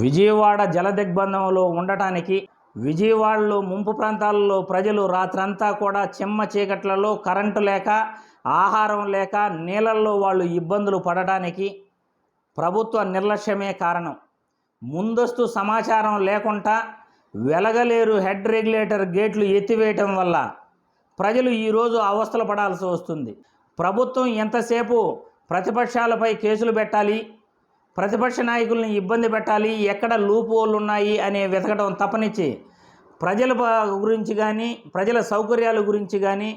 విజయవాడ జలదిగ్బంధంలో ఉండటానికి విజయవాడలో ముంపు ప్రాంతాల్లో ప్రజలు రాత్రంతా కూడా చెమ్మ చీకట్లలో కరెంటు లేక ఆహారం లేక నీళ్ళల్లో వాళ్ళు ఇబ్బందులు పడటానికి ప్రభుత్వ నిర్లక్ష్యమే కారణం. ముందస్తు సమాచారం లేకుండా వెలగలేరు హెడ్ రెగ్యులేటర్ గేట్లు ఎత్తివేయటం వల్ల ప్రజలు ఈరోజు అవస్థలు పడాల్సి వస్తుంది. ప్రభుత్వం ఎంతసేపు ప్రతిపక్షాలపై కేసులు పెట్టాలి, ప్రతిపక్ష నాయకుల్ని ఇబ్బంది పెట్టాలి, ఎక్కడ లూప్ హోల్ ఉన్నాయి అనే వెతకడం తప్పనిచ్చి ప్రజల గురించి కానీ ప్రజల సౌకర్యాల గురించి కానీ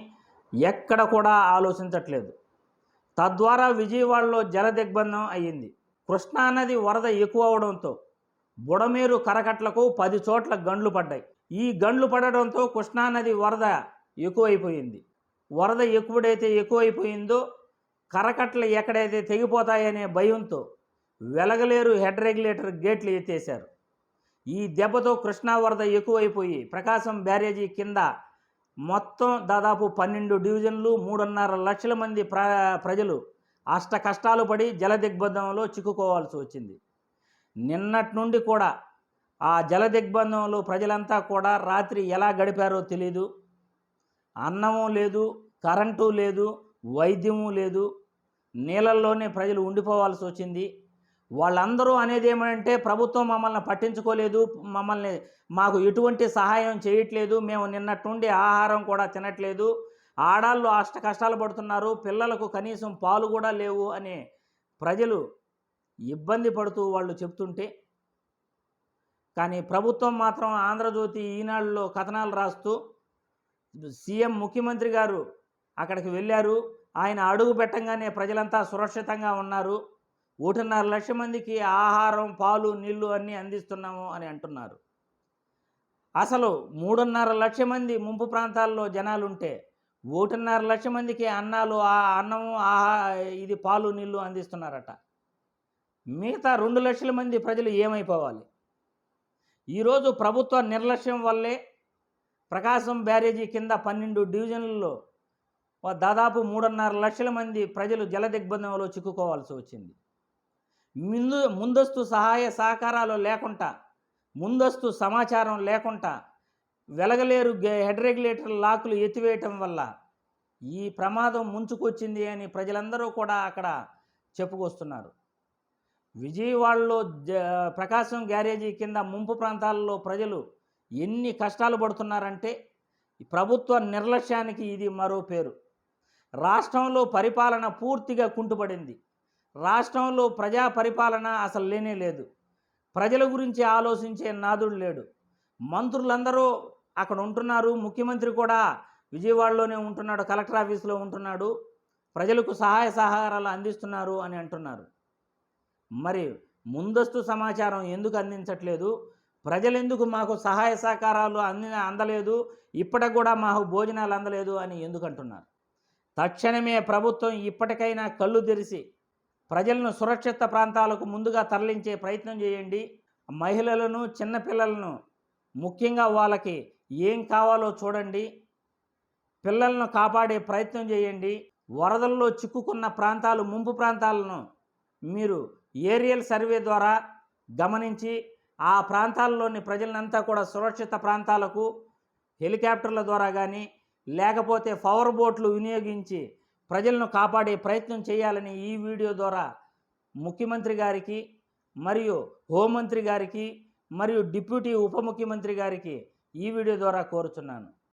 ఎక్కడ కూడా ఆలోచించట్లేదు. తద్వారా విజయవాడలో జల దిగ్బంధం అయ్యింది. కృష్ణానది వరద ఎక్కువ అవడంతో బుడమేరు కరకట్లకు 10 చోట్ల గండ్లు పడ్డాయి. ఈ గండ్లు పడడంతో కృష్ణానది వరద ఎక్కువైపోయింది. వరద ఎప్పుడైతే ఎక్కువైపోయిందో కరకట్టలు ఎక్కడైతే తెగిపోతాయనే భయంతో వెలగలేరు హెడ్ రెగ్యులేటర్ గేట్లు ఎత్తేశారు. ఈ దెబ్బతో కృష్ణా వరద ఎక్కువైపోయి ప్రకాశం బ్యారేజీ కింద మొత్తం దాదాపు 12 డివిజన్లు 3.5 లక్షల మంది ప్రజలు అష్ట కష్టాలు పడి జల దిగ్బంధంలో చిక్కుకోవాల్సి వచ్చింది. నిన్నటి నుండి కూడా ఆ జల దిగ్బంధంలో ప్రజలంతా కూడా రాత్రి ఎలా గడిపారో తెలీదు. అన్నము లేదు, కరెంటు లేదు, వైద్యము లేదు, నీళ్ళల్లోనే ప్రజలు ఉండిపోవాల్సి వచ్చింది. వాళ్ళందరూ అనేది ఏమంటే ప్రభుత్వం మమ్మల్ని పట్టించుకోలేదు, మాకు ఎటువంటి సహాయం చేయట్లేదు, మేము నిన్నటి నుండి ఆహారం కూడా తినట్లేదు, ఆడాళ్ళు అష్ట కష్టాలు పడుతున్నారు, పిల్లలకు కనీసం పాలు కూడా లేవు అనే ప్రజలు ఇబ్బంది పడుతూ వాళ్ళు చెప్తుంటే, కానీ ప్రభుత్వం మాత్రం ఆంధ్రజ్యోతి, ఈనాడులో కథనాలు రాస్తూ సీఎం ముఖ్యమంత్రి గారు అక్కడికి వెళ్ళారు, ఆయన అడుగు పెట్టంగానే ప్రజలంతా సురక్షితంగా ఉన్నారు, 1.5 లక్షల మందికి ఆహారం, పాలు, నీళ్లు అన్నీ అందిస్తున్నాము అని అంటున్నారు. అసలు 3.5 లక్షల మంది ముంపు ప్రాంతాల్లో జనాలుంటే 1.5 లక్షల మందికి అన్నము ఇది పాలు నీళ్లు అందిస్తున్నారట. మిగతా 2 లక్షల మంది ప్రజలు ఏమైపోవాలి? ఈరోజు ప్రభుత్వ నిర్లక్ష్యం వల్లే ప్రకాశం బ్యారేజీ కింద 12 డివిజన్లలో దాదాపు 3.5 లక్షల మంది ప్రజలు జల దిగ్బంధంలో చిక్కుకోవాల్సి వచ్చింది. ముందస్తు సహాయ సహకారాలు లేకుండా, ముందస్తు సమాచారం లేకుండా వెలగలేరు హెడ్ రెగ్యులేటర్ లాకులు ఎత్తివేయటం వల్ల ఈ ప్రమాదం ముంచుకొచ్చింది అని ప్రజలందరూ కూడా అక్కడ చెప్పుకొస్తున్నారు. విజయవాడలో ప్రకాశం బ్యారేజీ కింద ముంపు ప్రాంతాల్లో ప్రజలు ఎన్ని కష్టాలు పడుతున్నారంటే ప్రభుత్వ నిర్లక్ష్యానికి ఇది మరో పేరు. రాష్ట్రంలో పరిపాలన పూర్తిగా కుంటుపడింది. రాష్ట్రంలో ప్రజా పరిపాలన అసలు లేనే లేదు. ప్రజల గురించి ఆలోచించే నాదుడు లేడు. మంత్రులందరూ అక్కడ ఉంటున్నారు, ముఖ్యమంత్రి కూడా విజయవాడలోనే ఉంటున్నాడు, కలెక్టర్ ఆఫీసులో ఉంటున్నాడు, ప్రజలకు సహాయ సహకారాలు అందిస్తున్నారు అని అంటున్నారు. మరి ముందస్తు సమాచారం ఎందుకు అందించట్లేదు? ప్రజలెందుకు మాకు సహాయ సహకారాలు అందలేదు, ఇప్పటికి కూడా మాకు భోజనాలు అందలేదు అని ఎందుకు అంటున్నారు? తక్షణమే ప్రభుత్వం ఇప్పటికైనా కళ్ళు తెరిచి ప్రజలను సురక్షిత ప్రాంతాలకు ముందుగా తరలించే ప్రయత్నం చేయండి. మహిళలను, చిన్నపిల్లలను ముఖ్యంగా వాళ్ళకి ఏం కావాలో చూడండి. పిల్లలను కాపాడే ప్రయత్నం చేయండి. వరదల్లో చిక్కుకున్న ప్రాంతాలు, ముంపు ప్రాంతాలను మీరు ఏరియల్ సర్వే ద్వారా గమనించి ఆ ప్రాంతాల్లోని ప్రజలంతా కూడా సురక్షిత ప్రాంతాలకు హెలికాప్టర్ల ద్వారా కానీ లేకపోతే పవర్ బోట్లు వినియోగించి ప్రజలను కాపాడే ప్రయత్నం చేయాలని ఈ వీడియో ద్వారా ముఖ్యమంత్రి గారికి మరియు హోంమంత్రి గారికి మరియు డిప్యూటీ ఉప ముఖ్యమంత్రి గారికి ఈ వీడియో ద్వారా కోరుచున్నాను.